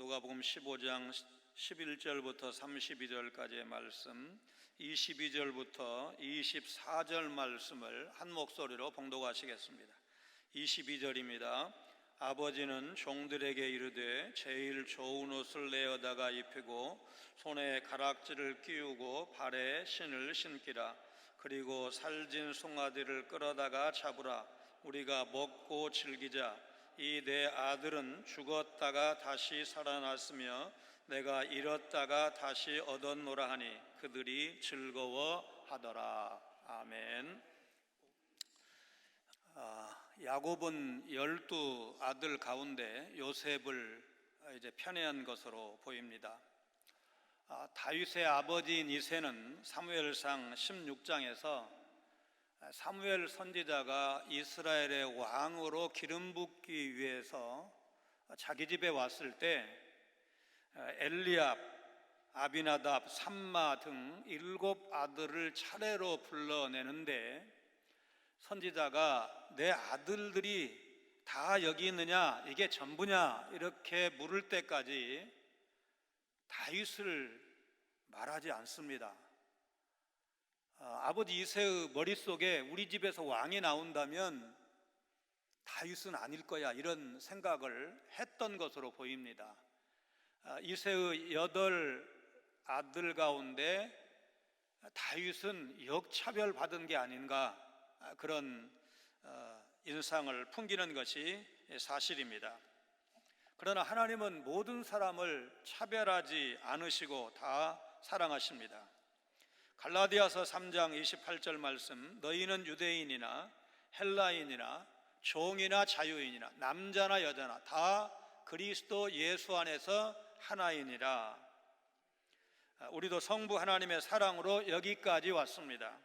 누가복음 15장 11절부터 32절까지의 말씀, 22절부터 24절 말씀을 한 목소리로 봉독하시겠습니다. 22절입니다. 아버지는 종들에게 이르되 제일 좋은 옷을 내어다가 입히고 손에 가락지를 끼우고 발에 신을 신기라. 그리고 살진 송아지를 끌어다가 잡으라. 우리가 먹고 즐기자. 이 내 아들은 죽었다가 다시 살아났으며 내가 잃었다가 다시 얻었노라 하니 그들이 즐거워하더라. 아멘. 야곱은 12 아들 가운데 요셉을 이제 편애한 것으로 보입니다. 다윗의 아버지인 이새는 사무엘상 16장에서 사무엘 선지자가 이스라엘의 왕으로 기름 붓기 위해서 자기 집에 왔을 때 엘리압, 아비나답, 삼마 등 7 아들을 차례로 불러내는데 선지자가 내 아들들이 다 여기 있느냐, 이게 전부냐 이렇게 물을 때까지 다윗을 말하지 않습니다. 아버지 이새의 머릿속에 우리 집에서 왕이 나온다면 다윗은 아닐 거야 이런 생각을 했던 것으로 보입니다. 이새의 8 아들 가운데 다윗은 역차별 받은 게 아닌가, 그런 인상을 풍기는 것이 사실입니다. 그러나 하나님은 모든 사람을 차별하지 않으시고 다 사랑하십니다. 갈라디아서 3장 28절 말씀, 너희는 유대인이나 헬라인이나 종이나 자유인이나 남자나 여자나 다 그리스도 예수 안에서 하나이니라. 우리도 성부 하나님의 사랑으로 여기까지 왔습니다.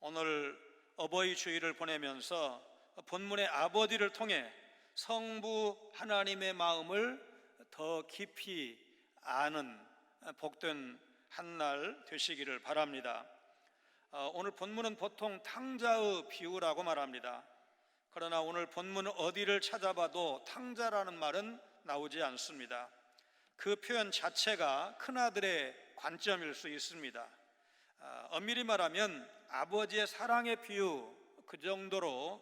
오늘 어버이 주일을 보내면서 본문의 아버지를 통해 성부 하나님의 마음을 더 깊이 아는 복된 한날 되시기를 바랍니다. 오늘 본문은 보통 탕자의 비유라고 말합니다. 그러나 오늘 본문은 어디를 찾아봐도 탕자라는 말은 나오지 않습니다. 그 표현 자체가 큰아들의 관점일 수 있습니다. 엄밀히 말하면 아버지의 사랑의 비유, 그 정도로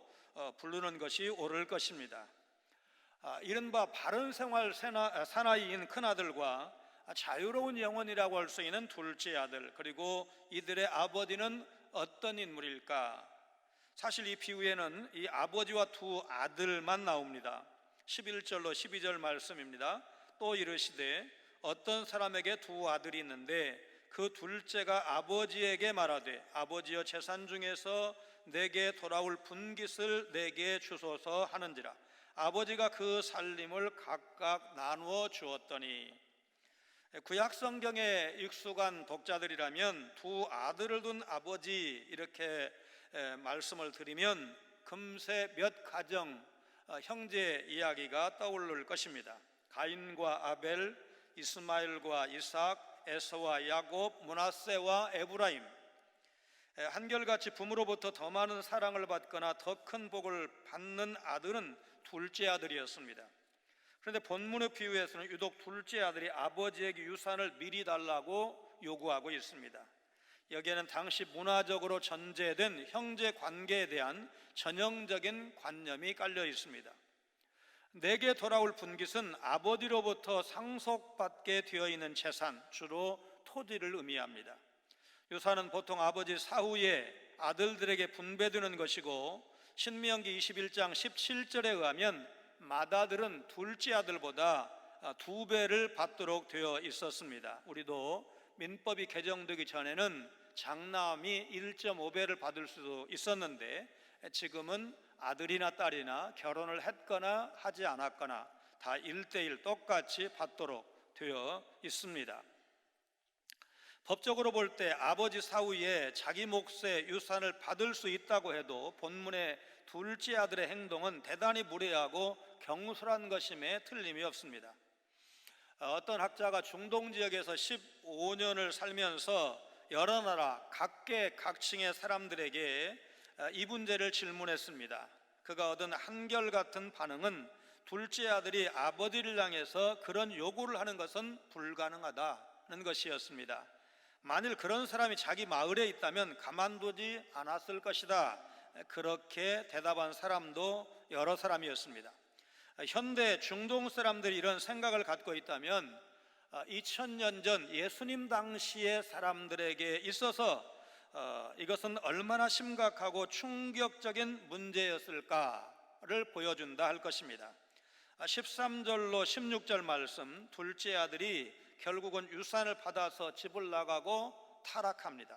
부르는 것이 옳을 것입니다. 이른바 바른 생활 사나이인 큰아들과 자유로운 영혼이라고 할 수 있는 둘째 아들, 그리고 이들의 아버지는 어떤 인물일까? 사실 이 비유에는 이 아버지와 2 아들만 나옵니다. 11절로 12절 말씀입니다. 또 이르시되 어떤 사람에게 2 아들이 있는데 그 둘째가 아버지에게 말하되 아버지여 재산 중에서 내게 돌아올 분깃을 내게 주소서 하는지라. 아버지가 그 살림을 각각 나누어 주었더니, 구약 성경에 익숙한 독자들이라면 2 아들을 둔 아버지 이렇게 말씀을 드리면 금세 몇 가정 형제 이야기가 떠오를 것입니다. 가인과 아벨, 이스마엘과 이삭, 에서와 야곱, 므낫세와 에브라임. 한결같이 부모로부터 더 많은 사랑을 받거나 더 큰 복을 받는 아들은 둘째 아들이었습니다. 그런데 본문의 비유에서는 유독 둘째 아들이 아버지에게 유산을 미리 달라고 요구하고 있습니다. 여기에는 당시 문화적으로 전제된 형제 관계에 대한 전형적인 관념이 깔려 있습니다. 내게 돌아올 분깃은 아버지로부터 상속받게 되어 있는 재산, 주로 토지를 의미합니다. 유산은 보통 아버지 사후에 아들들에게 분배되는 것이고, 신명기 21장 17절에 의하면 맏아들은 둘째 아들보다 2배를 받도록 되어 있었습니다. 우리도 민법이 개정되기 전에는 장남이 1.5배를 받을 수도 있었는데 지금은 아들이나 딸이나 결혼을 했거나 하지 않았거나 다 1:1 똑같이 받도록 되어 있습니다. 법적으로 볼 때 아버지 사후에 자기 몫의 유산을 받을 수 있다고 해도 본문의 둘째 아들의 행동은 대단히 무례하고 경솔한 것임에 틀림이 없습니다. 어떤 학자가 중동 지역에서 15년을 살면서 여러 나라 각계각층의 사람들에게 이 문제를 질문했습니다. 그가 얻은 한결같은 반응은 둘째 아들이 아버지를 향해서 그런 요구를 하는 것은 불가능하다는 것이었습니다. 만일 그런 사람이 자기 마을에 있다면 가만두지 않았을 것이다, 그렇게 대답한 사람도 여러 사람이었습니다. 현대 중동 사람들이 이런 생각을 갖고 있다면 2000년 전 예수님 당시의 사람들에게 있어서 이것은 얼마나 심각하고 충격적인 문제였을까를 보여준다 할 것입니다. 13절로 16절 말씀, 둘째 아들이 결국은 유산을 받아서 집을 나가고 타락합니다.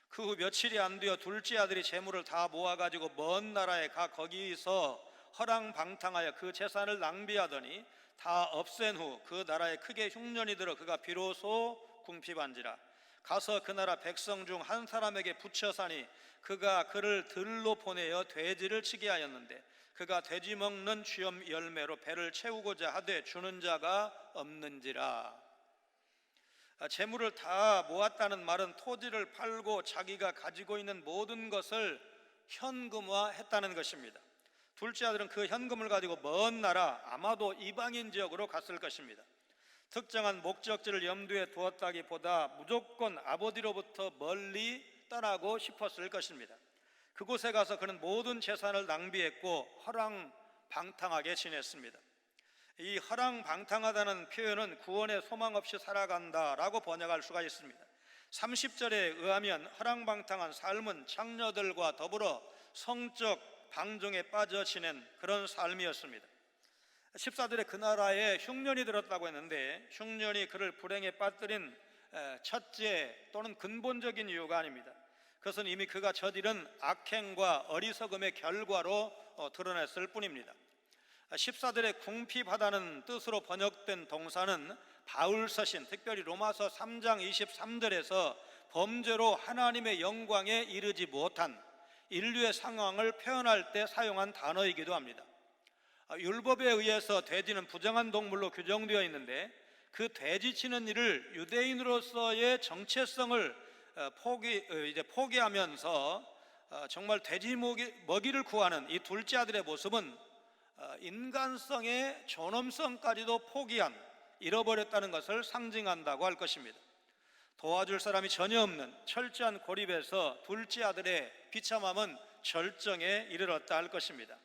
그 후 며칠이 안 되어 둘째 아들이 재물을 다 모아가지고 먼 나라에 가 거기서 허랑방탕하여 그 재산을 낭비하더니 다 없앤 후 그 나라에 크게 흉년이 들어 그가 비로소 궁핍한지라. 가서 그 나라 백성 중 한 사람에게 붙여 사니 그가 그를 들로 보내어 돼지를 치게 하였는데 그가 돼지 먹는 쥐염 열매로 배를 채우고자 하되 주는 자가 없는지라. 재물을 다 모았다는 말은 토지를 팔고 자기가 가지고 있는 모든 것을 현금화했다는 것입니다. 둘째 아들은 그 현금을 가지고 먼 나라, 아마도 이방인 지역으로 갔을 것입니다. 특정한 목적지를 염두에 두었다기보다 무조건 아버지로부터 멀리 떠나고 싶었을 것입니다. 그곳에 가서 그는 모든 재산을 낭비했고 허랑방탕하게 지냈습니다. 이 허랑방탕하다는 표현은 구원의 소망 없이 살아간다라고 번역할 수가 있습니다. 30절에 의하면 허랑방탕한 삶은 장녀들과 더불어 성적 방종에 빠져 지낸 그런 삶이었습니다. 14절에 그 나라에 흉년이 들었다고 했는데 흉년이 그를 불행에 빠뜨린 첫째 또는 근본적인 이유가 아닙니다. 그것은 이미 그가 저지른 악행과 어리석음의 결과로 드러냈을 뿐입니다. 14절에 궁핍하다는 뜻으로 번역된 동사는 바울서신, 특별히 로마서 3장 23절에서 범죄로 하나님의 영광에 이르지 못한 인류의 상황을 표현할 때 사용한 단어이기도 합니다. 율법에 의해서 돼지는 부정한 동물로 규정되어 있는데 그 돼지 치는 일을 유대인으로서의 정체성을 포기하면서 정말 돼지 먹이를 구하는 이 둘째 아들의 모습은 인간성의 존엄성까지도 포기한, 잃어버렸다는 것을 상징한다고 할 것입니다. 도와줄 사람이 전혀 없는 철저한 고립에서 둘째 아들의 비참함은 절정에 이르렀다 할 것입니다.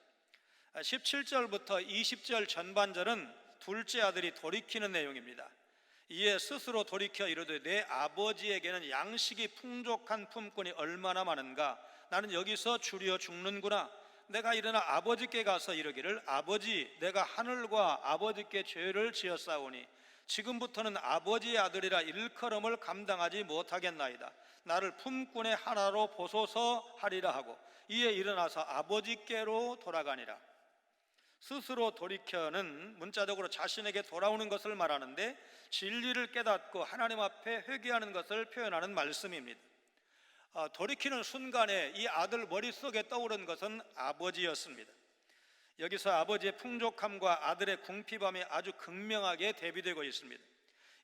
17절부터 20절 전반절은 둘째 아들이 돌이키는 내용입니다. 이에 스스로 돌이켜 이르되 내 아버지에게는 양식이 풍족한 품꾼이 얼마나 많은가. 나는 여기서 주려 죽는구나. 내가 일어나 아버지께 가서 이르기를 아버지, 내가 하늘과 아버지께 죄를 지었사오니 지금부터는 아버지의 아들이라 일컬음을 감당하지 못하겠나이다. 나를 품꾼의 하나로 보소서 하리라 하고 이에 일어나서 아버지께로 돌아가니라. 스스로 돌이켜는 문자적으로 자신에게 돌아오는 것을 말하는데 진리를 깨닫고 하나님 앞에 회개하는 것을 표현하는 말씀입니다. 돌이키는 순간에 이 아들 머릿속에 떠오른 것은 아버지였습니다. 여기서 아버지의 풍족함과 아들의 궁핍함이 아주 극명하게 대비되고 있습니다.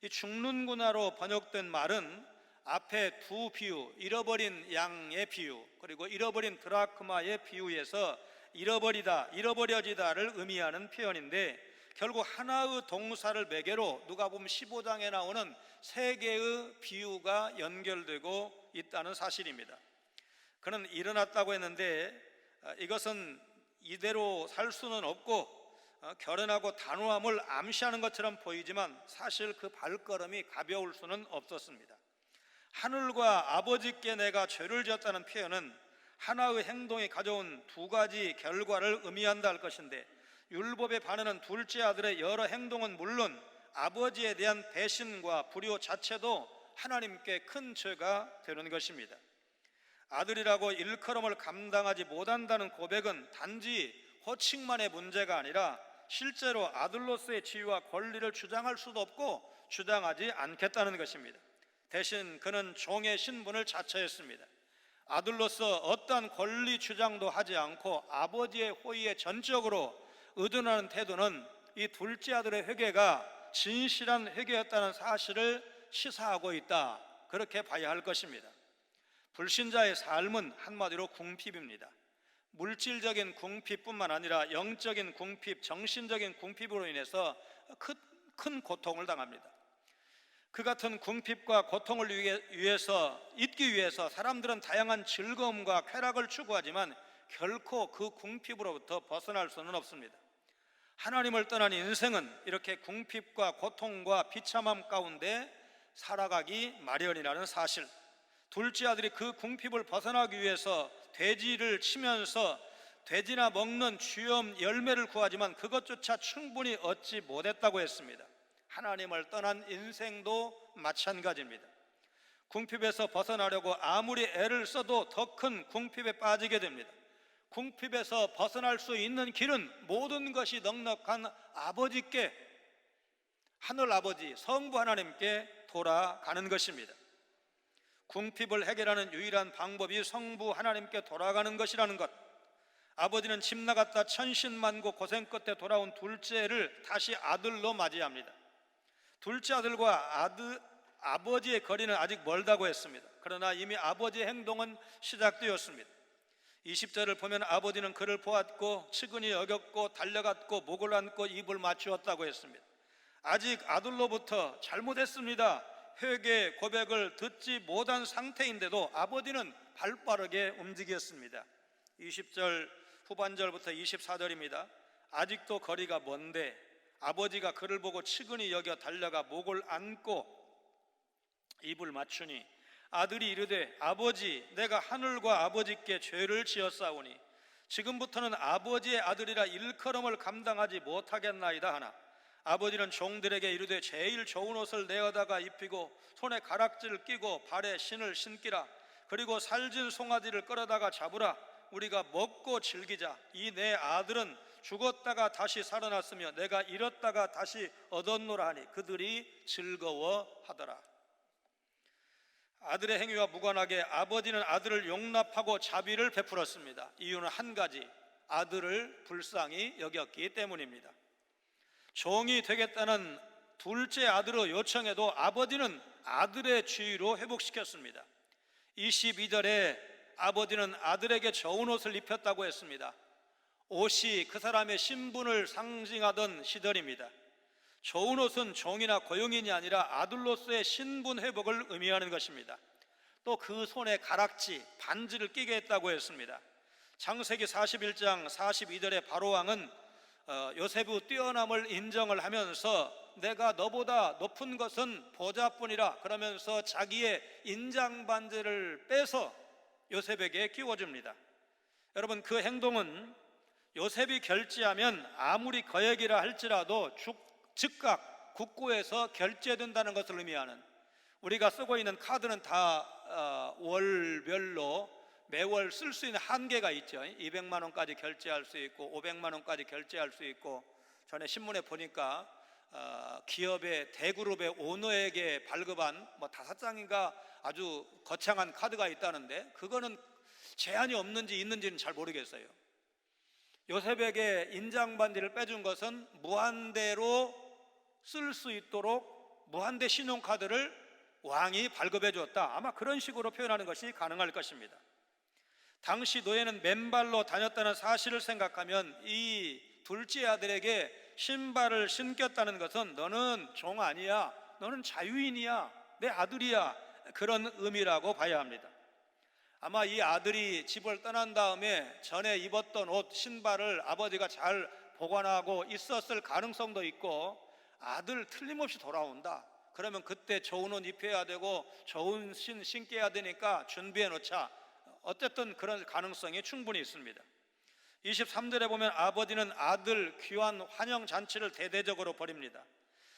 이 죽는구나로 번역된 말은 앞에 두 비유, 잃어버린 양의 비유, 그리고 잃어버린 드라크마의 비유에서 잃어버리다, 잃어버려지다를 의미하는 표현인데 결국 하나의 동사를 매개로 누가복음 15장에 나오는 세 개의 비유가 연결되고 있다는 사실입니다. 그는 일어났다고 했는데 이것은 이대로 살 수는 없고 결연하고 단호함을 암시하는 것처럼 보이지만 사실 그 발걸음이 가벼울 수는 없었습니다. 하늘과 아버지께 내가 죄를 지었다는 표현은 하나의 행동이 가져온 두 가지 결과를 의미한다 할 것인데 율법에 반하는 둘째 아들의 여러 행동은 물론 아버지에 대한 배신과 불효 자체도 하나님께 큰 죄가 되는 것입니다. 아들이라고 일컬음을 감당하지 못한다는 고백은 단지 호칭만의 문제가 아니라 실제로 아들로서의 지위와 권리를 주장할 수도 없고 주장하지 않겠다는 것입니다. 대신 그는 종의 신분을 자처했습니다. 아들로서 어떠한 권리 주장도 하지 않고 아버지의 호의에 전적으로 의존하는 태도는 이 둘째 아들의 회개가 진실한 회개였다는 사실을 시사하고 있다, 그렇게 봐야 할 것입니다. 불신자의 삶은 한마디로 궁핍입니다. 물질적인 궁핍뿐만 아니라 영적인 궁핍, 정신적인 궁핍으로 인해서 큰 고통을 당합니다. 그 같은 궁핍과 고통을 잊기 위해서 사람들은 다양한 즐거움과 쾌락을 추구하지만 결코 그 궁핍으로부터 벗어날 수는 없습니다. 하나님을 떠난 인생은 이렇게 궁핍과 고통과 비참함 가운데 살아가기 마련이라는 사실, 둘째 아들이 그 궁핍을 벗어나기 위해서 돼지를 치면서 돼지나 먹는 주염 열매를 구하지만 그것조차 충분히 얻지 못했다고 했습니다. 하나님을 떠난 인생도 마찬가지입니다. 궁핍에서 벗어나려고 아무리 애를 써도 더 큰 궁핍에 빠지게 됩니다. 궁핍에서 벗어날 수 있는 길은 모든 것이 넉넉한 아버지께, 하늘 아버지 성부 하나님께 돌아가는 것입니다. 궁핍을 해결하는 유일한 방법이 성부 하나님께 돌아가는 것이라는 것, 아버지는 집 나갔다 천신만고 고생 끝에 돌아온 둘째를 다시 아들로 맞이합니다. 둘째 아들과 아버지의 거리는 아직 멀다고 했습니다. 그러나 이미 아버지의 행동은 시작되었습니다. 20절을 보면 아버지는 그를 보았고 측은히 여겼고 달려갔고 목을 안고 입을 맞추었다고 했습니다. 아직 아들로부터 잘못했습니다, 회개 고백을 듣지 못한 상태인데도 아버지는 발빠르게 움직였습니다. 20절 후반절부터 24절입니다. 아직도 거리가 먼데 아버지가 그를 보고 측은히 여겨 달려가 목을 안고 입을 맞추니 아들이 이르되 아버지, 내가 하늘과 아버지께 죄를 지었사오니 지금부터는 아버지의 아들이라 일컬음을 감당하지 못하겠나이다 하나, 아버지는 종들에게 이르되 제일 좋은 옷을 내어다가 입히고 손에 가락지를 끼고 발에 신을 신기라. 그리고 살진 송아지를 끌어다가 잡으라. 우리가 먹고 즐기자. 이 내 아들은 죽었다가 다시 살아났으며 내가 잃었다가 다시 얻었노라 하니 그들이 즐거워하더라. 아들의 행위와 무관하게 아버지는 아들을 용납하고 자비를 베풀었습니다. 이유는 한 가지, 아들을 불쌍히 여겼기 때문입니다. 종이 되겠다는 둘째 아들의 요청에도 아버지는 아들의 지위로 회복시켰습니다. 22절에 아버지는 아들에게 좋은 옷을 입혔다고 했습니다. 옷이 그 사람의 신분을 상징하던 시절입니다. 좋은 옷은 종이나 고용인이 아니라 아들로서의 신분 회복을 의미하는 것입니다. 또 그 손에 가락지, 반지를 끼게 했다고 했습니다. 창세기 41장 42절에 바로왕은 요셉의 뛰어남을 인정을 하면서 내가 너보다 높은 것은 보좌뿐이라 그러면서 자기의 인장 반지를 빼서 요셉에게 끼워줍니다. 여러분, 그 행동은 요셉이 결제하면 아무리 거액이라 할지라도 즉각 국고에서 결제된다는 것을 의미하는, 우리가 쓰고 있는 카드는 다 월별로 매월 쓸 수 있는 한계가 있죠. 200만 원까지 결제할 수 있고 500만 원까지 결제할 수 있고, 전에 신문에 보니까 기업의 대그룹의 오너에게 발급한 5장인가 아주 거창한 카드가 있다는데 그거는 제한이 없는지 있는지는 잘 모르겠어요. 요셉에게 인장반지를 빼준 것은 무한대로 쓸 수 있도록 무한대 신용카드를 왕이 발급해 줬다, 아마 그런 식으로 표현하는 것이 가능할 것입니다. 당시 노예는 맨발로 다녔다는 사실을 생각하면 이 둘째 아들에게 신발을 신겼다는 것은 너는 종 아니야, 너는 자유인이야, 내 아들이야, 그런 의미라고 봐야 합니다. 아마 이 아들이 집을 떠난 다음에 전에 입었던 옷, 신발을 아버지가 잘 보관하고 있었을 가능성도 있고, 아들 틀림없이 돌아온다, 그러면 그때 좋은 옷 입혀야 되고 좋은 신게 해야 되니까 준비해 놓자, 어쨌든 그런 가능성이 충분히 있습니다. 23절에 보면 아버지는 아들 귀환 환영 잔치를 대대적으로 벌입니다.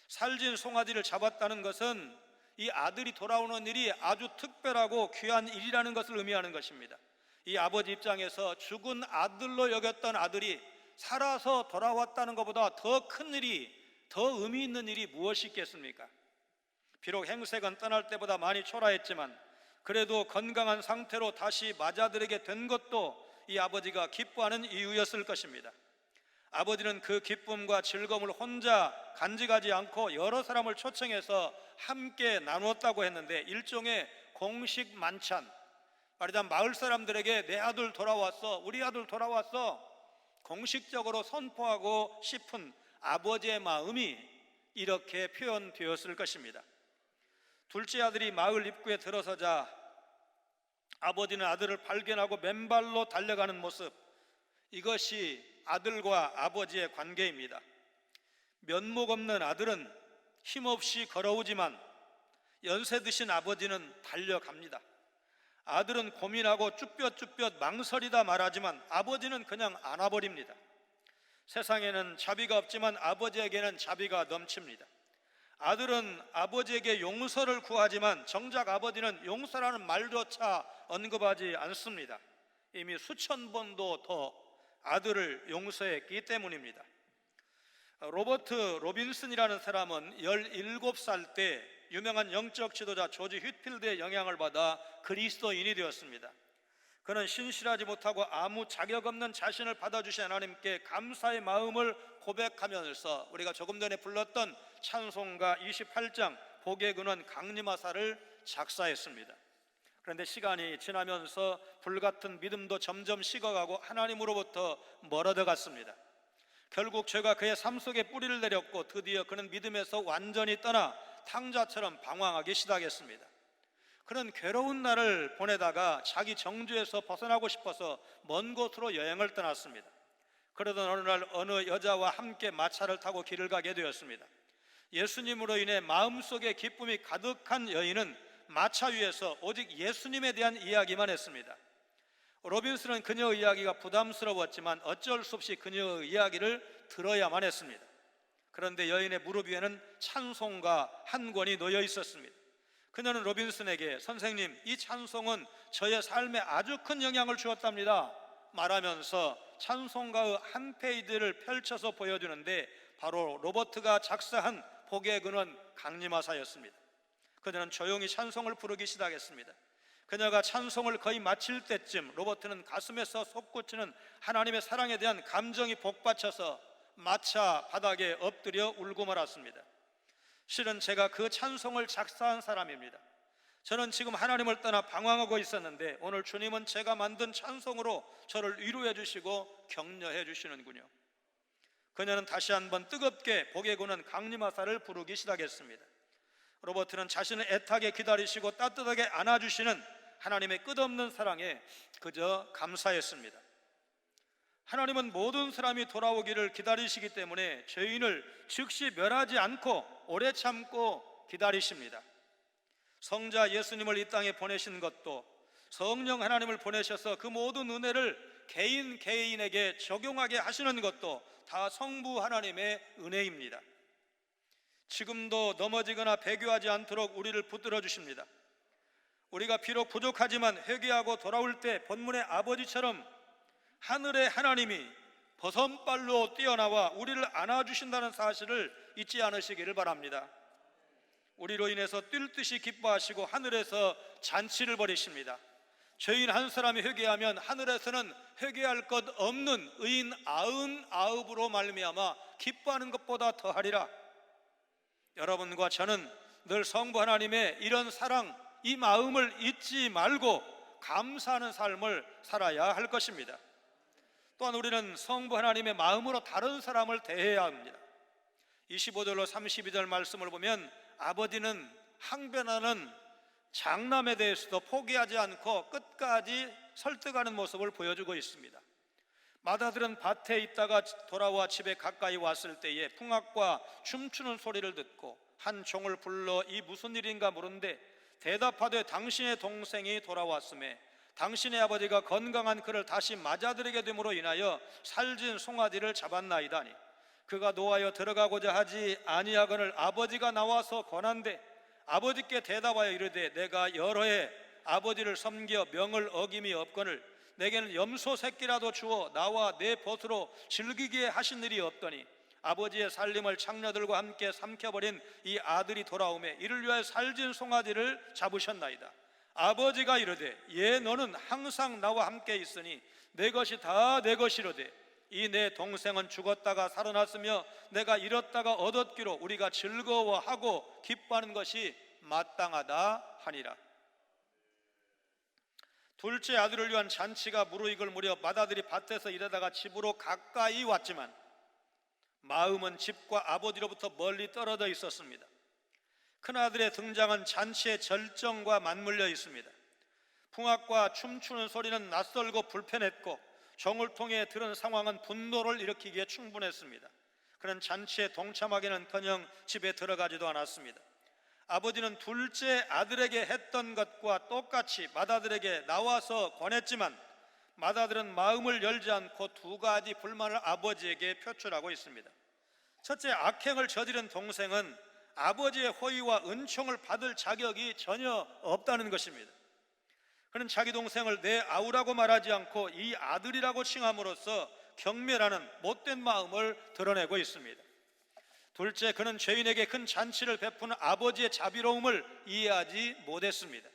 살진 송아지를 잡았다는 것은 이 아들이 돌아오는 일이 아주 특별하고 귀한 일이라는 것을 의미하는 것입니다. 이 아버지 입장에서 죽은 아들로 여겼던 아들이 살아서 돌아왔다는 것보다 더 큰 일이, 더 의미 있는 일이 무엇이 있겠습니까? 비록 행색은 떠날 때보다 많이 초라했지만 그래도 건강한 상태로 다시 맞아들이게 된 것도 이 아버지가 기뻐하는 이유였을 것입니다. 아버지는 그 기쁨과 즐거움을 혼자 간직하지 않고 여러 사람을 초청해서 함께 나누었다고 했는데 일종의 공식 만찬, 말하자면 마을 사람들에게 내 아들 돌아왔어, 우리 아들 돌아왔어 공식적으로 선포하고 싶은 아버지의 마음이 이렇게 표현되었을 것입니다. 둘째 아들이 마을 입구에 들어서자 아버지는 아들을 발견하고 맨발로 달려가는 모습, 이것이 아들과 아버지의 관계입니다. 면목 없는 아들은 힘없이 걸어오지만 연세 드신 아버지는 달려갑니다. 아들은 고민하고 쭈뼛쭈뼛 망설이다 말하지만 아버지는 그냥 안아버립니다. 세상에는 자비가 없지만 아버지에게는 자비가 넘칩니다. 아들은 아버지에게 용서를 구하지만 정작 아버지는 용서라는 말조차 언급하지 않습니다. 이미 수천 번도 더 아들을 용서했기 때문입니다. 로버트 로빈슨이라는 사람은 17살 때 유명한 영적 지도자 조지 휘필드의 영향을 받아 그리스도인이 되었습니다. 그는 신실하지 못하고 아무 자격 없는 자신을 받아주신 하나님께 감사의 마음을 고백하면서 우리가 조금 전에 불렀던 찬송가 28장 복의 근원 강림하사를 작사했습니다. 그런데 시간이 지나면서 불같은 믿음도 점점 식어가고 하나님으로부터 멀어져 갔습니다. 결국 죄가 그의 삶 속에 뿌리를 내렸고 드디어 그는 믿음에서 완전히 떠나 탕자처럼 방황하기 시작했습니다. 그는 괴로운 날을 보내다가 자기 정주에서 벗어나고 싶어서 먼 곳으로 여행을 떠났습니다. 그러던 어느 날 어느 여자와 함께 마차를 타고 길을 가게 되었습니다. 예수님으로 인해 마음속에 기쁨이 가득한 여인은 마차 위에서 오직 예수님에 대한 이야기만 했습니다. 로빈슨은 그녀의 이야기가 부담스러웠지만 어쩔 수 없이 그녀의 이야기를 들어야만 했습니다. 그런데 여인의 무릎 위에는 찬송가 한 권이 놓여 있었습니다. 그녀는 로빈슨에게 선생님, 이 찬송은 저의 삶에 아주 큰 영향을 주었답니다 말하면서 찬송가의 한 페이지를 펼쳐서 보여주는데 바로 로버트가 작사한 복의 근원 강림하사였습니다. 그녀는 조용히 찬송을 부르기 시작했습니다. 그녀가 찬송을 거의 마칠 때쯤 로버트는 가슴에서 솟구치는 하나님의 사랑에 대한 감정이 복받쳐서 마차 바닥에 엎드려 울고 말았습니다. 실은 제가 그 찬송을 작사한 사람입니다. 저는 지금 하나님을 떠나 방황하고 있었는데 오늘 주님은 제가 만든 찬송으로 저를 위로해 주시고 격려해 주시는군요. 그녀는 다시 한번 뜨겁게 복의 근원 강림하사를 부르기 시작했습니다. 로버트는 자신을 애타게 기다리시고 따뜻하게 안아주시는 하나님의 끝없는 사랑에 그저 감사했습니다. 하나님은 모든 사람이 돌아오기를 기다리시기 때문에 죄인을 즉시 멸하지 않고 오래 참고 기다리십니다. 성자 예수님을 이 땅에 보내신 것도 성령 하나님을 보내셔서 그 모든 은혜를 개인 개인에게 적용하게 하시는 것도 다 성부 하나님의 은혜입니다. 지금도 넘어지거나 배교하지 않도록 우리를 붙들어 주십니다. 우리가 비록 부족하지만 회개하고 돌아올 때 본문의 아버지처럼 하늘의 하나님이 버선발로 뛰어나와 우리를 안아주신다는 사실을 잊지 않으시기를 바랍니다. 우리로 인해서 뛸 듯이 기뻐하시고 하늘에서 잔치를 벌이십니다. 죄인 한 사람이 회개하면 하늘에서는 회개할 것 없는 의인 99으로 말미암아 기뻐하는 것보다 더하리라. 여러분과 저는 늘 성부 하나님의 이런 사랑, 이 마음을 잊지 말고 감사하는 삶을 살아야 할 것입니다. 또한 우리는 성부 하나님의 마음으로 다른 사람을 대해야 합니다. 25절로 32절 말씀을 보면 아버지는 항변하는 장남에 대해서도 포기하지 않고 끝까지 설득하는 모습을 보여주고 있습니다. 맏아들은 밭에 있다가 돌아와 집에 가까이 왔을 때에 풍악과 춤추는 소리를 듣고 한 종을 불러 이 무슨 일인가 물은데 대답하되 당신의 동생이 돌아왔음에 당신의 아버지가 건강한 그를 다시 맞아들이게 됨으로 인하여 살진 송아지를 잡았나이다니 그가 노하여 들어가고자 하지 아니하거늘 아버지가 나와서 권한대 아버지께 대답하여 이르되 내가 여러 해 아버지를 섬겨 명을 어김이 없거늘 내게는 염소 새끼라도 주어 나와 내 벗으로 즐기게 하신 일이 없더니 아버지의 살림을 창녀들과 함께 삼켜버린 이 아들이 돌아오매 이를 위하여 살진 송아지를 잡으셨나이다. 아버지가 이르되 예 너는 항상 나와 함께 있으니 내 것이 다 내 것이로되 이 내 동생은 죽었다가 살아났으며 내가 잃었다가 얻었기로 우리가 즐거워하고 기뻐하는 것이 마땅하다 하니라. 둘째 아들을 위한 잔치가 무르익을 무렵 맏아들이 밭에서 일하다가 집으로 가까이 왔지만 마음은 집과 아버지로부터 멀리 떨어져 있었습니다. 큰아들의 등장은 잔치의 절정과 맞물려 있습니다. 풍악과 춤추는 소리는 낯설고 불편했고 종을 통해 들은 상황은 분노를 일으키기에 충분했습니다. 그는 잔치에 동참하기는커녕 집에 들어가지도 않았습니다. 아버지는 둘째 아들에게 했던 것과 똑같이 맏아들에게 나와서 권했지만 맏아들은 마음을 열지 않고 두 가지 불만을 아버지에게 표출하고 있습니다. 첫째, 악행을 저지른 동생은 아버지의 호의와 은총을 받을 자격이 전혀 없다는 것입니다. 그는 자기 동생을 내 아우라고 말하지 않고 이 아들이라고 칭함으로써 경멸하는 못된 마음을 드러내고 있습니다. 둘째, 그는 죄인에게 큰 잔치를 베푸는 아버지의 자비로움을 이해하지 못했습니다.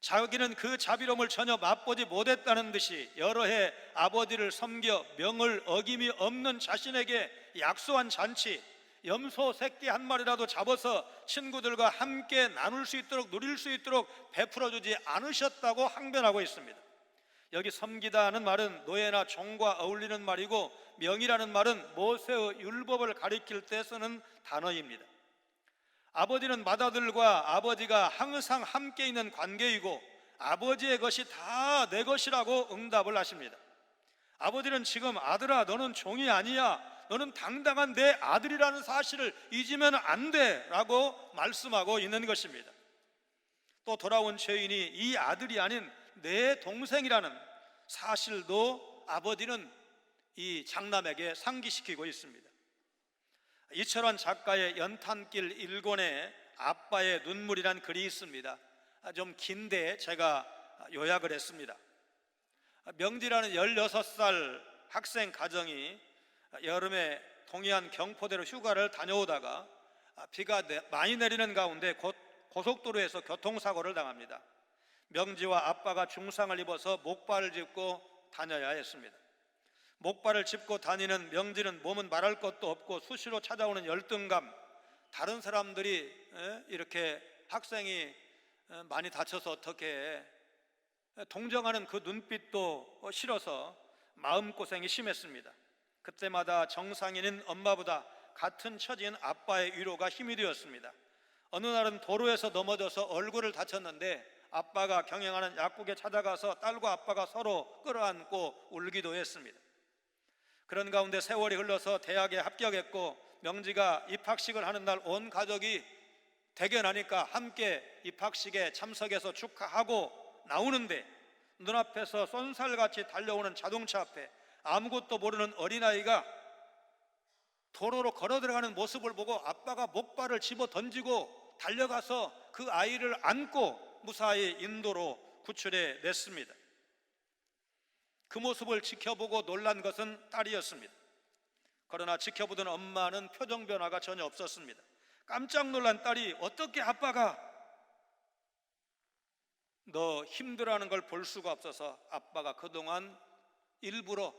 자기는 그 자비로움을 전혀 맛보지 못했다는 듯이 여러 해 아버지를 섬겨 명을 어김이 없는 자신에게 약소한 잔치, 염소 새끼 한 마리라도 잡아서 친구들과 함께 나눌 수 있도록, 누릴 수 있도록 베풀어주지 않으셨다고 항변하고 있습니다. 여기 섬기다는 말은 노예나 종과 어울리는 말이고, 명이라는 말은 모세의 율법을 가리킬 때 쓰는 단어입니다. 아버지는 맏아들과 아버지가 항상 함께 있는 관계이고 아버지의 것이 다 내 것이라고 응답을 하십니다. 아버지는 지금 아들아, 너는 종이 아니야, 너는 당당한 내 아들이라는 사실을 잊으면 안 돼 라고 말씀하고 있는 것입니다. 또 돌아온 죄인이 이 아들이 아닌 내 동생이라는 사실도 아버지는 이 장남에게 상기시키고 있습니다. 이철환 작가의 연탄길 1권에 아빠의 눈물이란 글이 있습니다. 좀 긴데 제가 요약을 했습니다. 명지라는 16살 학생 가정이 여름에 동해안 경포대로 휴가를 다녀오다가 비가 많이 내리는 가운데 고속도로에서 교통사고를 당합니다. 명지와 아빠가 중상을 입어서 목발을 짚고 다녀야 했습니다. 목발을 짚고 다니는 명지는 몸은 말할 것도 없고 수시로 찾아오는 열등감, 다른 사람들이 이렇게 학생이 많이 다쳐서 어떻게 동정하는 그 눈빛도 싫어서 마음고생이 심했습니다. 그때마다 정상인인 엄마보다 같은 처지인 아빠의 위로가 힘이 되었습니다. 어느 날은 도로에서 넘어져서 얼굴을 다쳤는데 아빠가 경영하는 약국에 찾아가서 딸과 아빠가 서로 끌어안고 울기도 했습니다. 그런 가운데 세월이 흘러서 대학에 합격했고 명지가 입학식을 하는 날 온 가족이 대견하니까 함께 입학식에 참석해서 축하하고 나오는데 눈앞에서 쏜살같이 달려오는 자동차 앞에 아무것도 모르는 어린아이가 도로로 걸어 들어가는 모습을 보고 아빠가 목발을 집어 던지고 달려가서 그 아이를 안고 무사히 인도로 구출해 냈습니다. 그 모습을 지켜보고 놀란 것은 딸이었습니다. 그러나 지켜보던 엄마는 표정 변화가 전혀 없었습니다. 깜짝 놀란 딸이 어떻게 아빠가 너 힘들어하는 걸 볼 수가 없어서 아빠가 그동안 일부러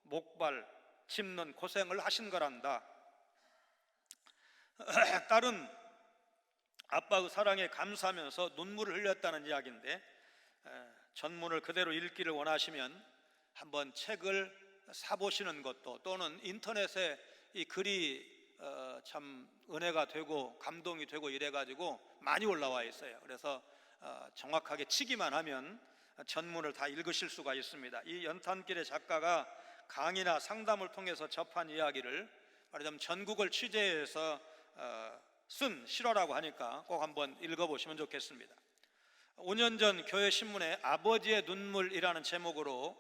목발 짚는 고생을 하신 거란다. 딸은 아빠의 사랑에 감사하면서 눈물을 흘렸다는 이야기인데, 전문을 그대로 읽기를 원하시면 한번 책을 사보시는 것도, 또는 인터넷에 이 글이 참 은혜가 되고 감동이 되고 이래가지고 많이 올라와 있어요. 그래서 정확하게 치기만 하면 전문을 다 읽으실 수가 있습니다. 이 연탄길의 작가가 강의나 상담을 통해서 접한 이야기를 말하자면 전국을 취재해서 쓴 실화라고 하니까 꼭 한번 읽어보시면 좋겠습니다. 5년 전 교회 신문에 아버지의 눈물이라는 제목으로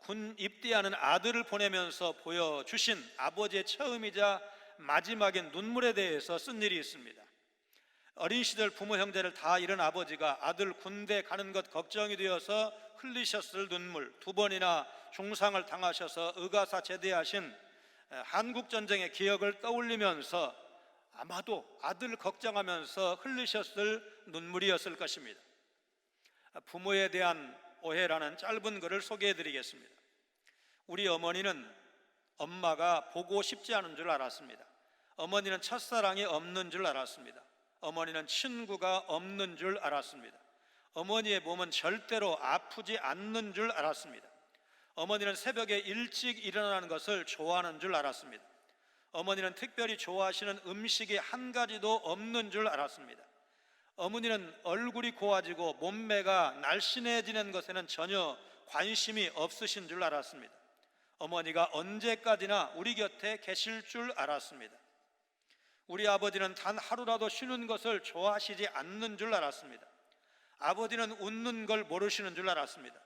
군 입대하는 아들을 보내면서 보여주신 아버지의 처음이자 마지막인 눈물에 대해서 쓴 일이 있습니다. 어린 시절 부모 형제를 다 잃은 아버지가 아들 군대 가는 것 걱정이 되어서 흘리셨을 눈물, 2번이나 중상을 당하셔서 의가사 제대하신 한국전쟁의 기억을 떠올리면서 아마도 아들 걱정하면서 흘리셨을 눈물이었을 것입니다. 부모에 대한 오해라는 짧은 글을 소개해 드리겠습니다. 우리 어머니는 엄마가 보고 싶지 않은 줄 알았습니다. 어머니는 첫사랑이 없는 줄 알았습니다. 어머니는 친구가 없는 줄 알았습니다. 어머니의 몸은 절대로 아프지 않는 줄 알았습니다. 어머니는 새벽에 일찍 일어나는 것을 좋아하는 줄 알았습니다. 어머니는 특별히 좋아하시는 음식이 한 가지도 없는 줄 알았습니다. 어머니는 얼굴이 고와지고 몸매가 날씬해지는 것에는 전혀 관심이 없으신 줄 알았습니다. 어머니가 언제까지나 우리 곁에 계실 줄 알았습니다. 우리 아버지는 단 하루라도 쉬는 것을 좋아하시지 않는 줄 알았습니다. 아버지는 웃는 걸 모르시는 줄 알았습니다.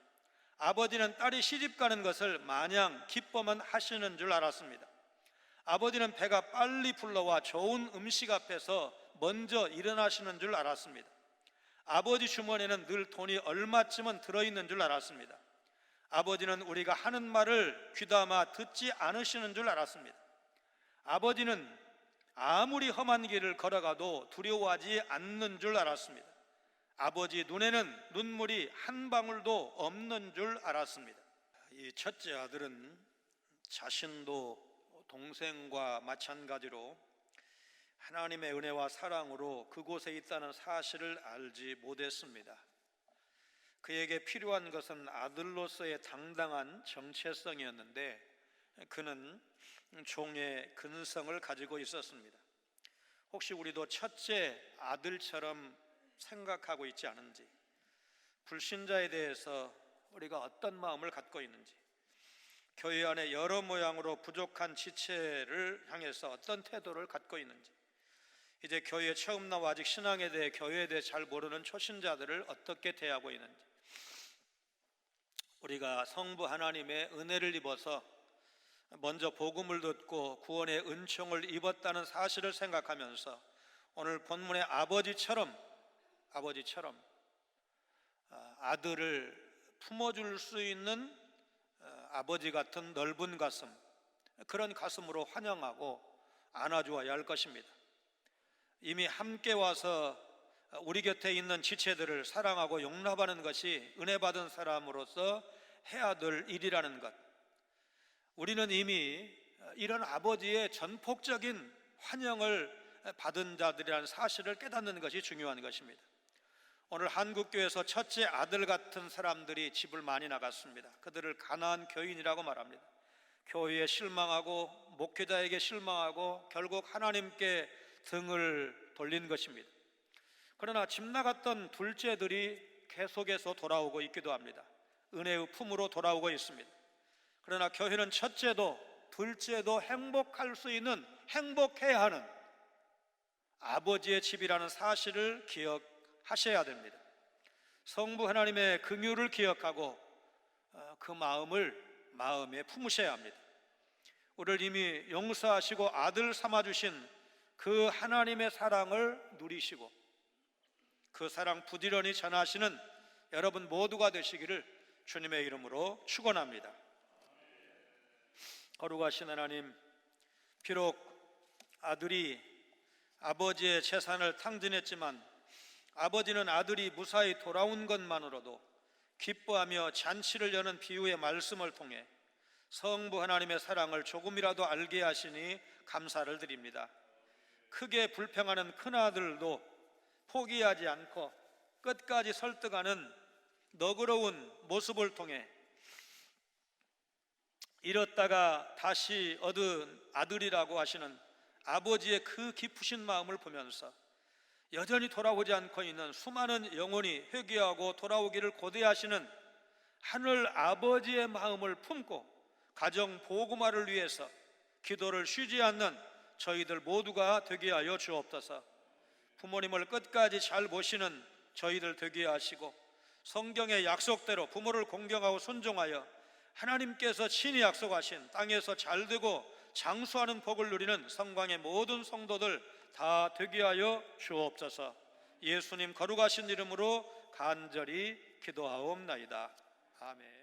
아버지는 딸이 시집 가는 것을 마냥 기뻐만 하시는 줄 알았습니다. 아버지는 배가 빨리 불러와 좋은 음식 앞에서 먼저 일어나시는 줄 알았습니다. 아버지 주머니에는 늘 돈이 얼마쯤은 들어있는 줄 알았습니다. 아버지는 우리가 하는 말을 귀담아 듣지 않으시는 줄 알았습니다. 아버지는 아무리 험한 길을 걸어가도 두려워하지 않는 줄 알았습니다. 아버지 눈에는 눈물이 한 방울도 없는 줄 알았습니다. 이 첫째 아들은 자신도 동생과 마찬가지로 하나님의 은혜와 사랑으로 그곳에 있다는 사실을 알지 못했습니다. 그에게 필요한 것은 아들로서의 당당한 정체성이었는데 그는 종의 근성을 가지고 있었습니다. 혹시 우리도 첫째 아들처럼 생각하고 있지 않은지, 불신자에 대해서 우리가 어떤 마음을 갖고 있는지, 교회 안에 여러 모양으로 부족한 지체를 향해서 어떤 태도를 갖고 있는지, 이제 교회에 처음 나와 아직 신앙에 대해, 교회에 대해 잘 모르는 초신자들을 어떻게 대하고 있는지, 우리가 성부 하나님의 은혜를 입어서 먼저 복음을 듣고 구원의 은총을 입었다는 사실을 생각하면서 오늘 본문의 아버지처럼 아들을 품어줄 수 있는 아버지 같은 넓은 가슴, 그런 가슴으로 환영하고 안아주어야 할 것입니다. 이미 함께 와서 우리 곁에 있는 지체들을 사랑하고 용납하는 것이 은혜 받은 사람으로서 해야 될 일이라는 것, 우리는 이미 이런 아버지의 전폭적인 환영을 받은 자들이라는 사실을 깨닫는 것이 중요한 것입니다. 오늘 한국교회에서 첫째 아들 같은 사람들이 집을 많이 나갔습니다. 그들을 가난한 교인이라고 말합니다. 교회에 실망하고 목회자에게 실망하고 결국 하나님께 등을 돌린 것입니다. 그러나 집 나갔던 둘째들이 계속해서 돌아오고 있기도 합니다. 은혜의 품으로 돌아오고 있습니다. 그러나 교회는 첫째도 둘째도 행복할 수 있는, 행복해야 하는 아버지의 집이라는 사실을 기억하셔야 됩니다. 성부 하나님의 긍휼을 기억하고 그 마음에 품으셔야 합니다. 우리를 이미 용서하시고 아들 삼아주신 그 하나님의 사랑을 누리시고 그 사랑 부지런히 전하시는 여러분 모두가 되시기를 주님의 이름으로 축원합니다. 거룩하신 하나님, 비록 아들이 아버지의 재산을 탕진했지만 아버지는 아들이 무사히 돌아온 것만으로도 기뻐하며 잔치를 여는 비유의 말씀을 통해 성부 하나님의 사랑을 조금이라도 알게 하시니 감사를 드립니다. 크게 불평하는 큰아들도 포기하지 않고 끝까지 설득하는 너그러운 모습을 통해 잃었다가 다시 얻은 아들이라고 하시는 아버지의 그 깊으신 마음을 보면서 여전히 돌아오지 않고 있는 수많은 영혼이 회개하고 돌아오기를 고대하시는 하늘 아버지의 마음을 품고 가정 복음화를 위해서 기도를 쉬지 않는 저희들 모두가 되게 하여 주옵소서. 부모님을 끝까지 잘 모시는 저희들 되게 하시고 성경의 약속대로 부모를 공경하고 순종하여 하나님께서 친히 약속하신 땅에서 잘되고 장수하는 복을 누리는 성광의 모든 성도들 다 되게 하여 주옵소서. 예수님 거룩하신 이름으로 간절히 기도하옵나이다. 아멘.